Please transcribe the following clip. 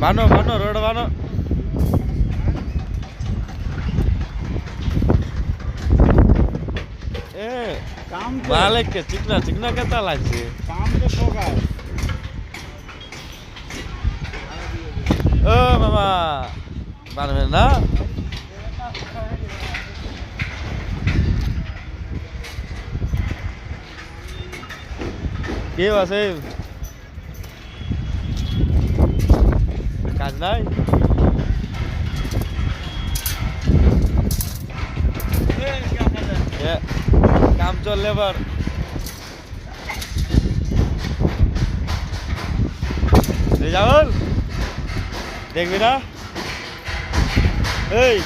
Bano Bano road Bano ए काम मालिक के चिकना चिकना केता लागছে काम तो ठोका ও মামা পারবে না কে আছে কাজ নাই काम चल लेबर রেজাউল দেখবি না এই